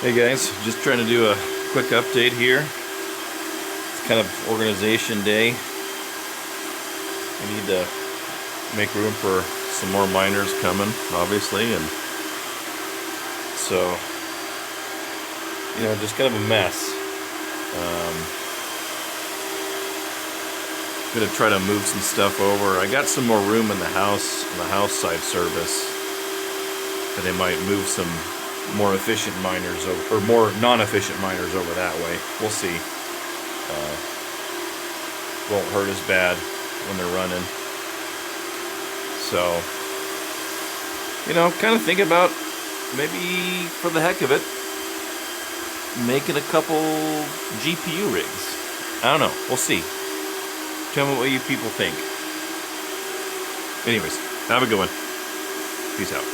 Hey guys, just trying to do a quick update here. It's kind of organization day. We need to make room for some more miners coming, obviously, and so, just kind of a mess. Gonna try to move some stuff over. I got some more room in the house side service, but they might move some more efficient miners over, or more non-efficient miners over that way. We'll see. Won't hurt as bad when they're running. So, kind of think about maybe for the heck of it, making a couple GPU rigs. I don't know. We'll see. Tell me what you people think. Anyways, have a good one. Peace out.